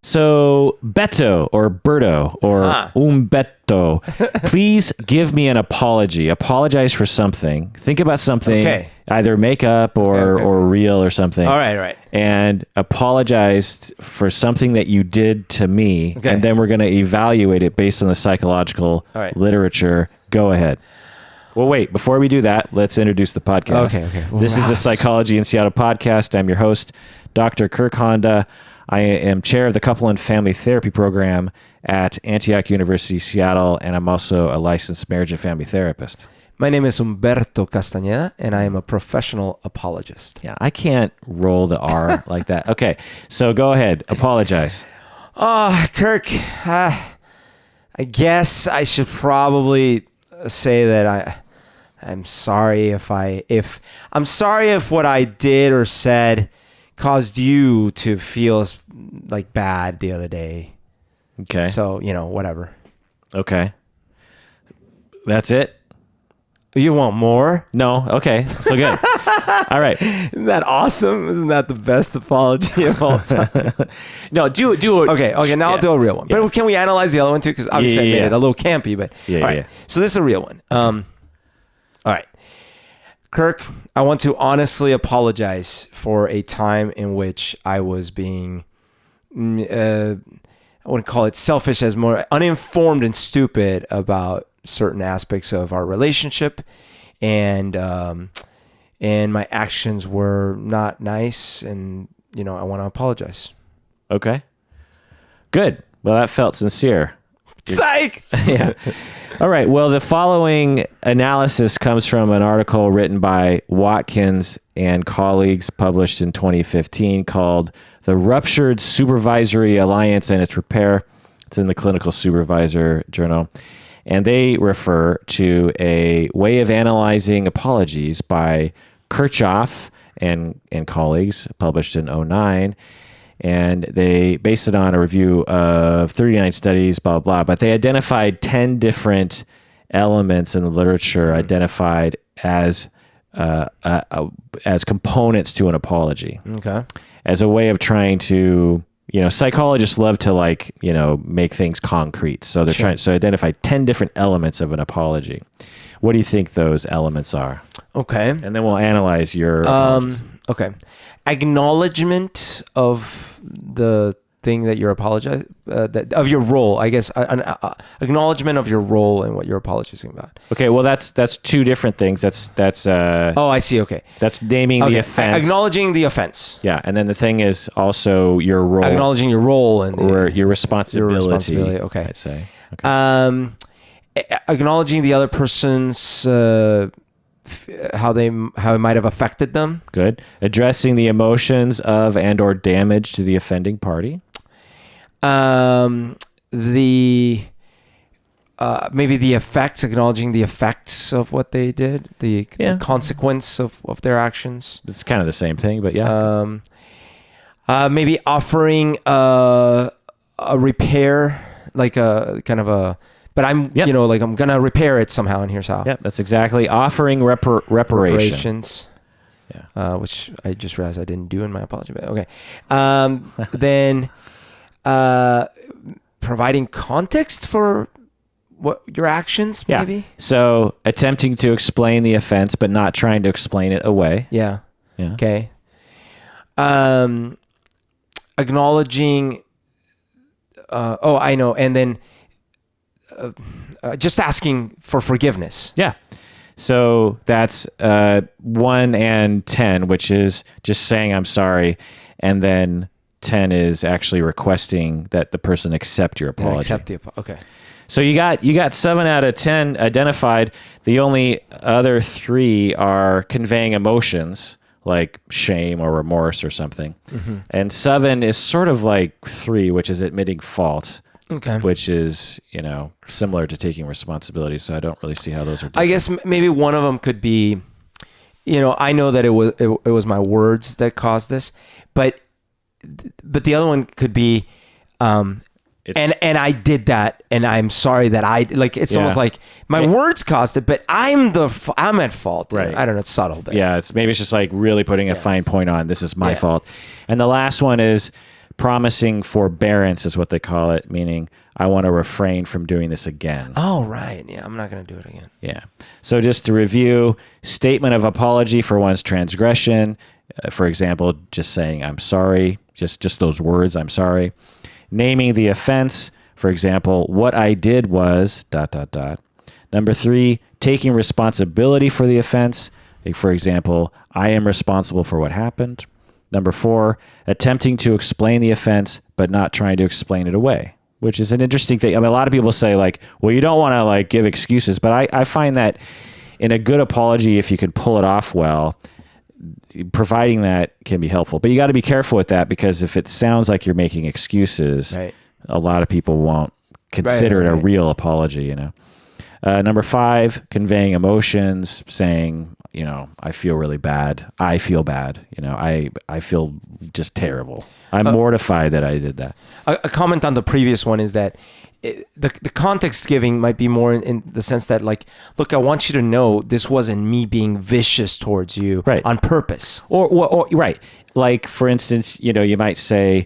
So, Beto or Berto or Humberto, please give me an apology. Apologize for something. Think about something, either makeup or real or something. All right. And apologize for something that you did to me. Okay. And then we're going to evaluate it based on the psychological literature. Go ahead. Well, wait, before we do that, let's introduce the podcast. Okay. This is the Psychology in Seattle podcast. I'm your host, Dr. Kirk Honda. I am chair of the Couple and Family Therapy Program at Antioch University, Seattle, and I'm also a licensed marriage and family therapist. My name is Humberto Castañeda, and I am a professional apologist. Yeah, I can't roll the R like that. Okay, so go ahead. Apologize. Kirk, I guess I should probably say that I'm sorry if what I did or said caused you to feel like bad the other day. Okay. So, whatever. Okay. That's it? You want more? No. Okay. So good. All right. Isn't that awesome? Isn't that the best apology of all time? No, do it. Okay. Now I'll do a real one. But can we analyze the other one too? Because obviously I made it a little campy, but all right. So this is a real one. All right. Kirk, I want to honestly apologize for a time in which I was being, I wouldn't call it selfish, as more uninformed and stupid about certain aspects of our relationship, and my actions were not nice, and I want to apologize. Okay. Good. Well, that felt sincere. Psych! Yeah. All right. Well, the following analysis comes from an article written by Watkins and colleagues published in 2015 called The Ruptured Supervisory Alliance and Its Repair. It's in the Clinical Supervisor Journal. And they refer to a way of analyzing apologies by Kirchhoff and colleagues published in 2009. And they based it on a review of 39 studies, blah, blah, blah. But they identified 10 different elements in the literature identified as components to an apology. Okay. As a way of trying to, psychologists love to make things concrete. So they're trying to identify 10 different elements of an apology. What do you think those elements are? Okay. And then we'll analyze your apologies. Okay. Acknowledgement of the thing that you're apologizing, of your role, I guess, acknowledgement of your role and what you're apologizing about. Okay, well, that's two different things. That's oh, I see. Okay. That's naming the offense. Acknowledging the offense. Yeah, and then the thing is also your role. Acknowledging your role and your responsibility. Okay. I'd say. Okay. Acknowledging the other person's how it might have affected them. Good. Addressing the emotions of and or damage to the offending party. Maybe the effects, acknowledging the effects of what they did, the consequence of their actions. It's kind of the same thing, but yeah. Maybe offering a repair, like a kind of a. But I'm, I'm going to repair it somehow, and here's how. Yep, that's exactly. Offering reparations. Yeah. Which I just realized I didn't do in my apology. But okay. Then providing context for what your actions, maybe? Yeah. So attempting to explain the offense, but not trying to explain it away. Yeah. Yeah. Okay. Acknowledging, I know. And then just asking for forgiveness. Yeah. So that's 1 and 10, which is just saying I'm sorry, and then 10 is actually requesting that the person accept your apology. Okay. So you got 7 out of 10 identified. The only other 3 are conveying emotions like shame or remorse or something, and 7 is sort of like 3, which is admitting fault. Okay. Which is, similar to taking responsibility. So I don't really see how those are different. I guess maybe one of them could be, I know that it was my words that caused this, but the other one could be, and I did that, and I'm sorry that it's almost like my words caused it, but I'm at fault. Right. I don't know. It's subtle. But maybe it's just like really putting a fine point on this is my fault. And the last one is promising forbearance is what they call it, meaning I want to refrain from doing this again. Oh, right. Yeah, I'm not going to do it again. Yeah. So just to review, statement of apology for one's transgression. For example, just saying, I'm sorry. Just those words, I'm sorry. Naming the offense. For example, what I did was ... Number 3, taking responsibility for the offense. For example, I am responsible for what happened. Number 4, attempting to explain the offense, but not trying to explain it away, which is an interesting thing. I mean, a lot of people say like, well, you don't want to like give excuses, but I find that in a good apology, if you can pull it off well, providing that can be helpful. But you got to be careful with that, because if it sounds like you're making excuses, right, a lot of people won't consider it a real apology, you know. Number 5, conveying emotions, saying, you know, I feel really bad. I feel bad. You know, I feel just terrible. I'm mortified that I did that. A comment on the previous one is that the context giving might be more in the sense that, like, look, I want you to know this wasn't me being vicious towards you on purpose. Or right. Like, for instance, you know, you might say,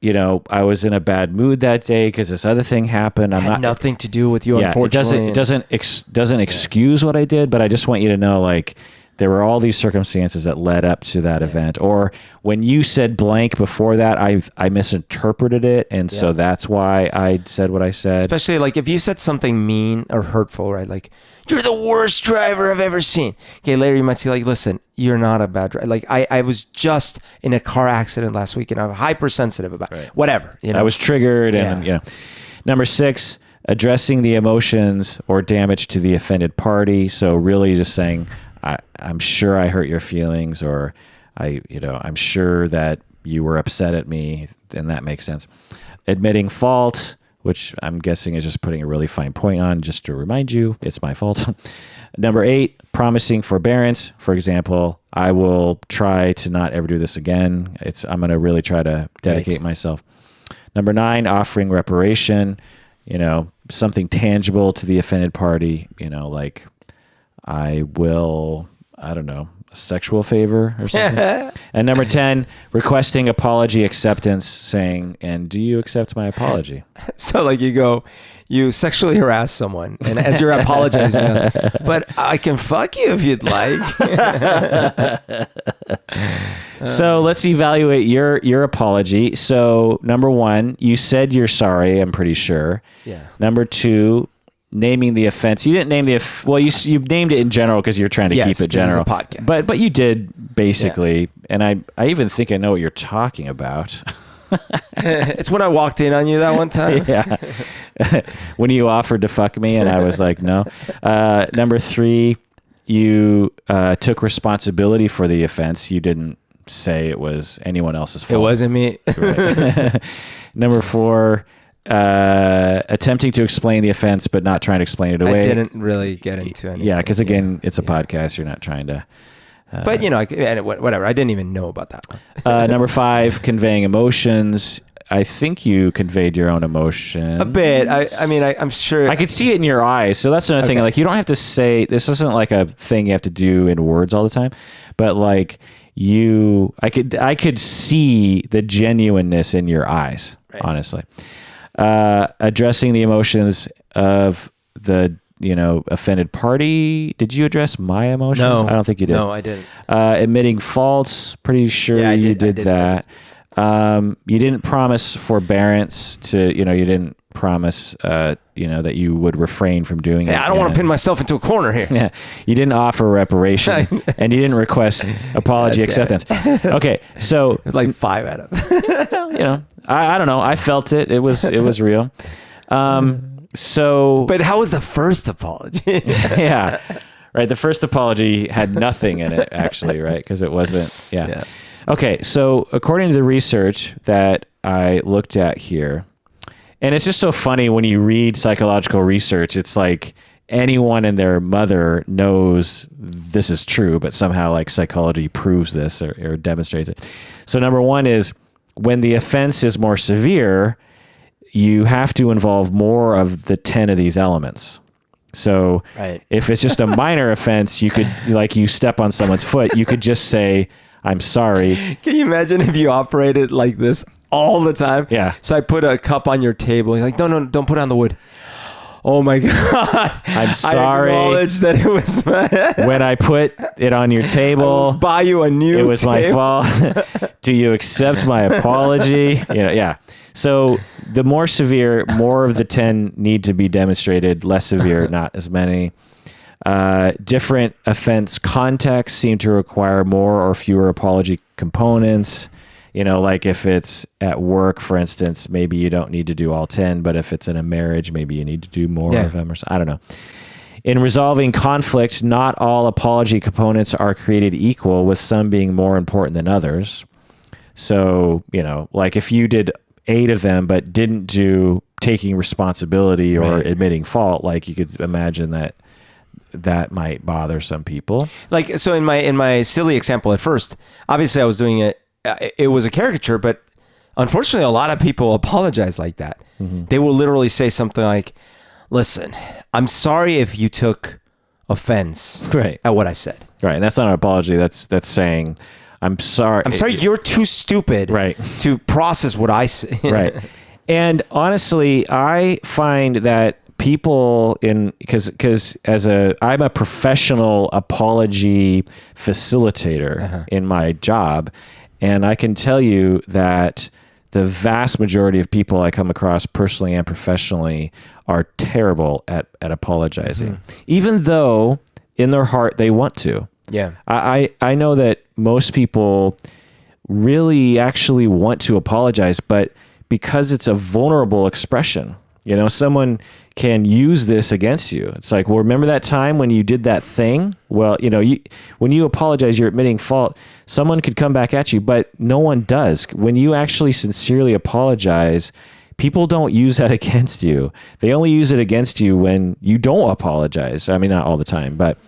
you know, I was in a bad mood that day because this other thing happened. Had nothing to do with you, unfortunately. It doesn't excuse what I did, but I just want you to know, like, there were all these circumstances that led up to that event. Or when you said blank before that, I misinterpreted it, and so that's why I said what I said. Especially like if you said something mean or hurtful, right? Like, you're the worst driver I've ever seen. Okay, later you might say, like, listen, you're not a bad driver. Like, I was just in a car accident last week, and I'm hypersensitive about whatever. You know, I was triggered, and you know. Number 6, addressing the emotions or damage to the offended party. So really just saying, I'm sure I hurt your feelings, or I'm sure that you were upset at me, and that makes sense. Admitting fault, which I'm guessing is just putting a really fine point on, just to remind you it's my fault. Number 8, promising forbearance. For example, I will try to not ever do this again. I'm going to really try to dedicate myself. Number 9, offering reparation, you know, something tangible to the offended party, you know, like I don't know, a sexual favor or something. And number 10, requesting apology acceptance, saying, and do you accept my apology? So like you sexually harass someone, and as you're apologizing, but I can fuck you if you'd like. So let's evaluate your apology. So number 1, you said you're sorry, I'm pretty sure. Yeah. Number 2, naming the offense. You didn't name you named it in general because you're trying to keep it general. This is a podcast. But you did basically, and I even think I know what you're talking about. It's when I walked in on you that one time. Yeah. When you offered to fuck me and I was like, no. Number 3, you took responsibility for the offense. You didn't say it was anyone else's fault. It wasn't me. Right. Number 4, attempting to explain the offense, but not trying to explain it away. I didn't really get into anything. Yeah, because again, it's a podcast. You're not trying to. But you know, whatever. I didn't even know about that one. Number 5, conveying emotions. I think you conveyed your own emotion a bit. I mean, I'm sure I could see it in your eyes. So that's another thing. Like, you don't have to say, this isn't like a thing you have to do in words all the time, but like I could see the genuineness in your eyes, honestly. Addressing the emotions of the, you know, offended party. Did you address my emotions? No, I don't think you did. No, I didn't. Admitting faults. Pretty sure you did that. You didn't promise forbearance to, you know, you didn't promise, you know, that you would refrain from doing it. I don't want to pin myself into a corner here. Yeah. You didn't offer reparation and you didn't request apology acceptance. Okay. So like 5 out of, you know, I don't know. I felt it. It was real. So, but how was the first apology? Yeah. Right. The first apology had nothing in it, actually, right? Because it wasn't. Yeah. Okay. So according to the research that I looked at here, and it's just so funny when you read psychological research, it's like anyone and their mother knows this is true, but somehow like psychology proves this or demonstrates it. So number 1 is when the offense is more severe, you have to involve more of the 10 of these elements. So if it's just a minor offense, you could, like, you step on someone's foot, you could just say, I'm sorry. Can you imagine if you operated like this all the time. Yeah. So I put a cup on your table. You're like, no, don't put it on the wood. Oh my God. I'm sorry. I acknowledge that it was when I put it on your table. Buy you a new It was my fault. Do you accept my apology? Yeah. So the more severe, more of the 10 need to be demonstrated. Less severe, not as many. Different offense contexts seem to require more or fewer apology components. Like if it's at work, for instance, maybe you don't need to do all 10, but if it's in a marriage, maybe you need to do more of them. I don't know. In resolving conflict, not all apology components are created equal, with some being more important than others. So, like if you did 8 of them, but didn't do taking responsibility or admitting fault, like you could imagine that might bother some people. Like, so in my silly example at first, obviously I was doing it. It was a caricature, but unfortunately, a lot of people apologize like that. Mm-hmm. They will literally say something like, "Listen, I'm sorry if you took offense at what I said." Right, and that's not an apology. That's saying, "I'm sorry. I'm sorry. You're too stupid to process what I say." Right, and honestly, I find that people because I'm a professional apology facilitator in my job. And I can tell you that the vast majority of people I come across personally and professionally are terrible at apologizing, even though in their heart they want to. Yeah. I know that most people really actually want to apologize, but because it's a vulnerable expression, someone can use this against you. It's like, well, remember that time when you did that thing? Well, when you apologize, you're admitting fault. Someone could come back at you, but no one does. When you actually sincerely apologize, people don't use that against you. They only use it against you when you don't apologize. I mean, not all the time, but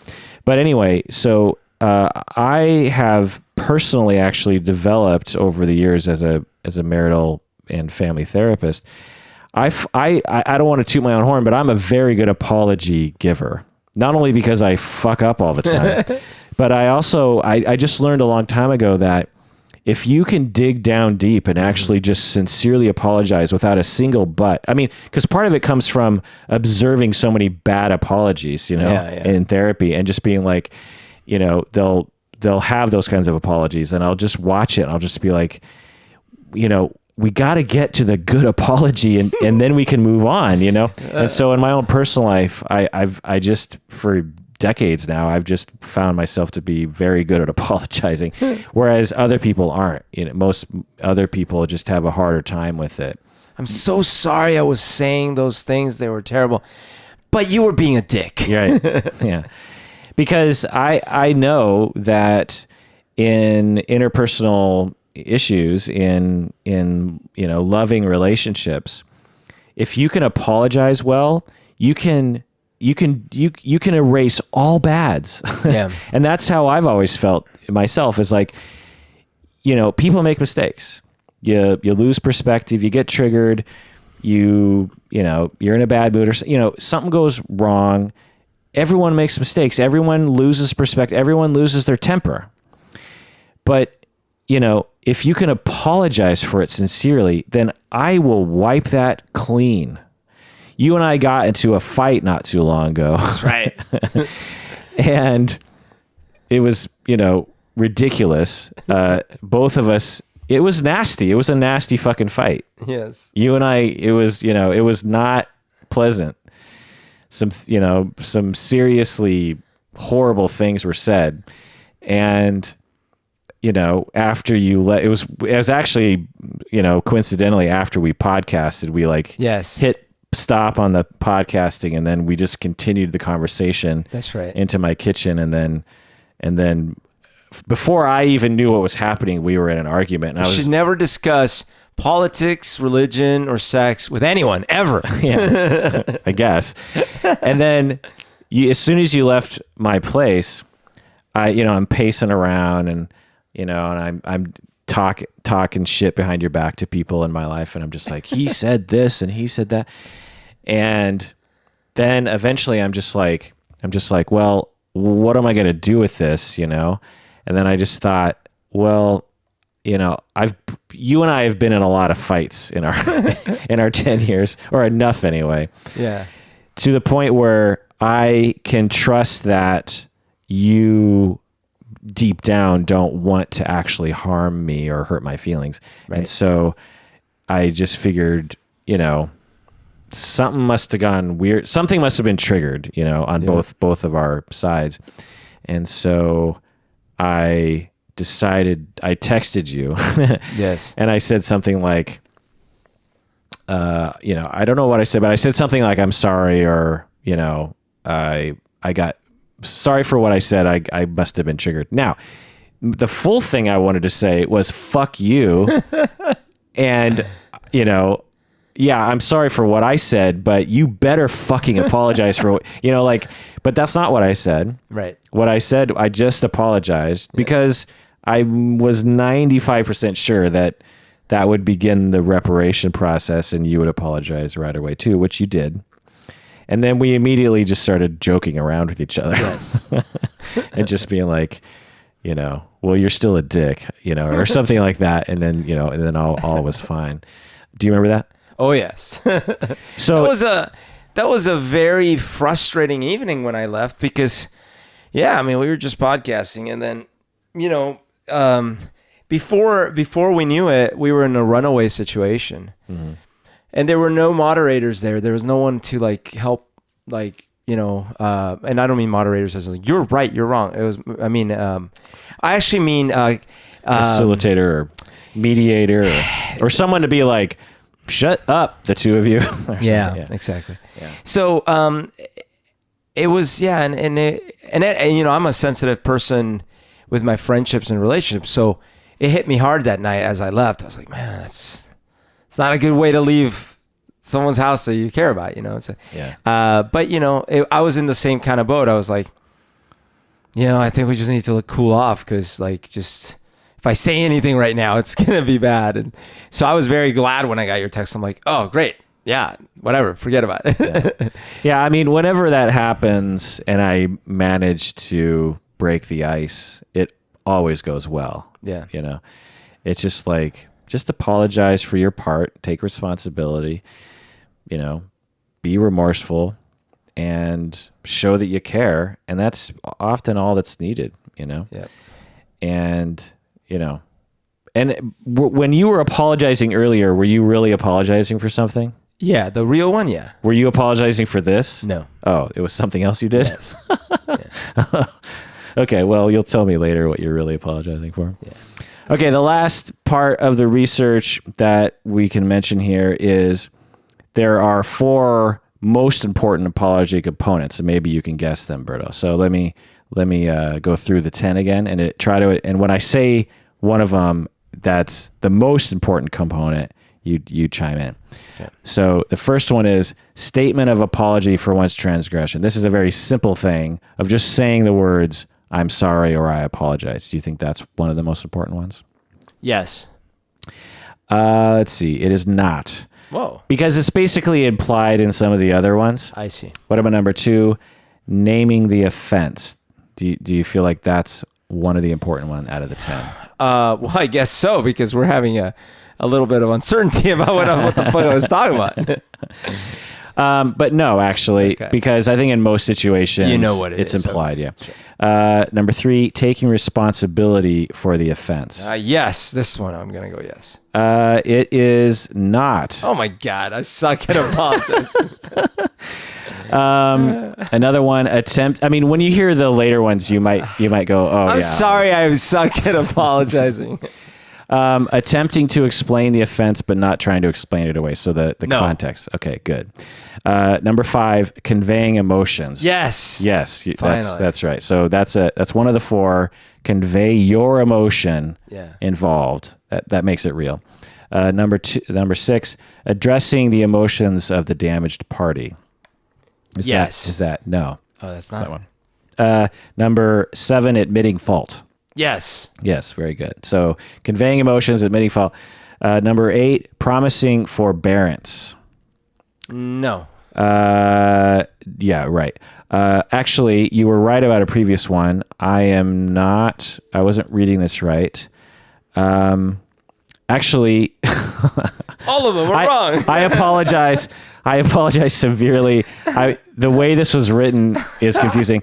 anyway, so I have personally actually developed over the years as a marital and family therapist. I don't want to toot my own horn, but I'm a very good apology giver. Not only because I fuck up all the time, but I just learned a long time ago that if you can dig down deep and actually just sincerely apologize without a single but, I mean, because part of it comes from observing so many bad apologies, in therapy, and just being like, they'll have those kinds of apologies, and I'll just watch it and I'll just be like, we got to get to the good apology and then we can move on, And so in my own personal life, I just, for decades now, I've just found myself to be very good at apologizing, whereas other people aren't. Most other people just have a harder time with it. I'm so sorry I was saying those things. They were terrible, but you were being a dick. Right. Yeah. Because I know that in interpersonal issues, in loving relationships, if you can apologize well, you can erase all bads. Yeah. And that's how I've always felt myself, is like, people make mistakes. You lose perspective, you get triggered, you're in a bad mood, or something goes wrong. Everyone makes mistakes. Everyone loses perspective. Everyone loses their temper. But if you can apologize for it sincerely, then I will wipe that clean. You and I got into a fight not too long ago. That's right. And it was, ridiculous. Both of us, it was nasty. It was a nasty fucking fight. Yes. You and I, it was not pleasant. Some seriously horrible things were said. And after it was actually, coincidentally, after we podcasted, we hit stop on the podcasting, and then we just continued the conversation. That's right. Into my kitchen. And then before I even knew what was happening, we were in an argument. And you should never discuss politics, religion, or sex with anyone ever. Yeah, I guess. And then as soon as you left my place, I'm pacing around and I'm talking shit behind your back to people in my life. And I'm just like, he said this and he said that. And then eventually I'm just like, well, what am I going to do with this? And then I just thought, well, you and I have been in a lot of fights in our in our 10 years, or enough anyway. Yeah. To the point where I can trust that you deep down don't want to actually harm me or hurt my feelings. Right. And so I just figured, something must have gone weird. Something must have been triggered, on both of our sides. And so I decided, I texted you. Yes. And I said something like, I don't know what I said, but I said something like, I'm sorry, or, I got sorry for what I said. I must have been triggered. Now, the full thing I wanted to say was, fuck you. And, yeah, I'm sorry for what I said, but you better fucking apologize for what, but that's not what I said. Right. What I said, I just apologized because I was 95% sure that would begin the reparation process and you would apologize right away too, which you did. And then we immediately just started joking around with each other. Yes. And just being like, well, you're still a dick, or something like that. And then, and then all was fine. Do you remember that? Oh, yes. So that was a very frustrating evening when I left because, we were just podcasting, and then, before we knew it, we were in a runaway situation, and there were no moderators there. There was no one to help, and I don't mean moderators as you're right, you're wrong. It was, I actually mean facilitator or mediator or someone to be like, shut up, the two of you. Yeah, exactly. Yeah. So it was, and I'm a sensitive person with my friendships and relationships, so it hit me hard that night as I left. I was like, man, it's not a good way to leave someone's house that you care about, So, but I was in the same kind of boat. I was like, I think we just need to cool off because if I say anything right now, it's going to be bad. And so I was very glad when I got your text. I'm like, oh, great. Yeah, whatever. Forget about it. Yeah, whenever that happens and I manage to break the ice, it always goes well. Yeah. It's just just apologize for your part, take responsibility, be remorseful and show that you care. And that's often all that's needed, Yeah. And, and when you were apologizing earlier, were you really apologizing for something? Yeah, the real one, yeah. Were you apologizing for this? No. Oh, it was something else you did? Yes. Yeah. Okay, well, you'll tell me later what you're really apologizing for. Yeah. Okay, the last part of the research that we can mention here is there are 4 most important apology components, and maybe you can guess them, Berto. So let me go through the 10 again, and when I say one of them that's the most important component, you chime in. Okay. So the first one is statement of apology for one's transgression. This is a very simple thing of just saying the words, I'm sorry or I apologize. Do you think that's one of the most important ones? Yes. Let's see. It is not. Whoa. Because it's basically implied in some of the other ones. I see. What about number 2? Naming the offense. Do you feel like that's one of the important one out of the 10? Well, I guess so, because we're having a little bit of uncertainty about what the fuck I was talking about. But no, actually, because I think in most situations, it's implied. Okay. Yeah. Sure. Number 3, taking responsibility for the offense. Yes, this one I'm gonna go yes. It is not. Oh my God, I suck at apologizing. Another one, attempt. When you hear the later ones, you might go, oh, I'm sorry, I suck at apologizing. Attempting to explain the offense, but not trying to explain it away. So the context. Okay, good. Number 5, conveying emotions. Yes. Yes. That's right. So that's one of the 4. Convey your emotion involved. That makes it real. Number 6, addressing the emotions of the damaged party. Is that no? Oh, that's not that one. Number 7, admitting fault. Yes. Yes, very good. So conveying emotions, admitting fault. Number 8, promising forbearance. No. Yeah, right. Actually, you were right about a previous one. I wasn't reading this right. Actually, all of them are wrong. I apologize. I apologize severely. The way this was written is confusing.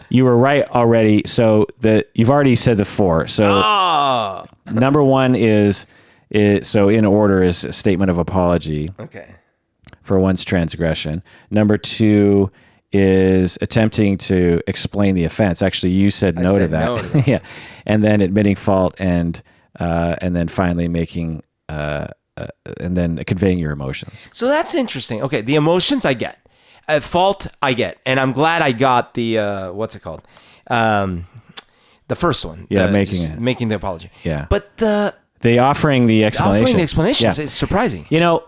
You were right already. So you've already said the 4. So number 1 is so in order is a statement of apology. Okay. For one's transgression. Number 2 is attempting to explain the offense. Actually, you said no to that. No to that. Yeah, and then admitting fault and then finally making and then conveying your emotions. So that's interesting. Okay, the emotions I get, fault I get, and I'm glad I got the what's it called, the first one. Yeah, making the apology. Yeah, but the offering the explanations is surprising. You know,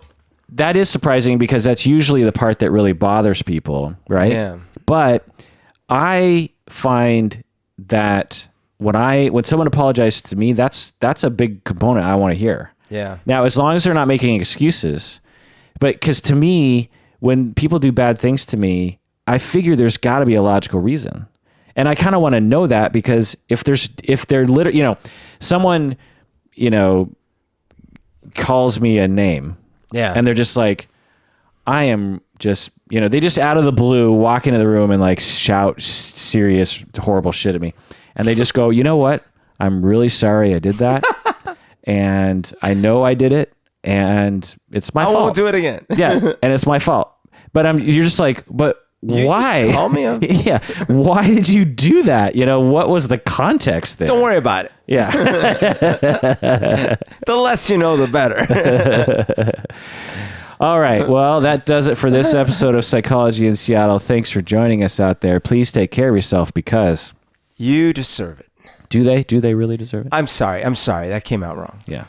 that is surprising because that's usually the part that really bothers people, right? Yeah. But I find that when someone apologizes to me, that's a big component I want to hear. Yeah. Now, as long as they're not making excuses, but because to me, when people do bad things to me, I figure there's got to be a logical reason, and I kind of want to know that because if they're literally, someone, calls me a name, yeah, and they're just like, I am just, they just out of the blue walk into the room and like shout serious, horrible shit at me. And they just go, you know what? I'm really sorry I did that. And I know I did it. And it's my fault. I won't do it again. Yeah. And it's my fault. But you're just like, but why? Just call me up. Yeah. Why did you do that? What was the context there? Don't worry about it. Yeah. The less you know, the better. All right. Well, that does it for this episode of Psychology in Seattle. Thanks for joining us out there. Please take care of yourself because you deserve it. Do they? Do they really deserve it? I'm sorry. That came out wrong. Yeah.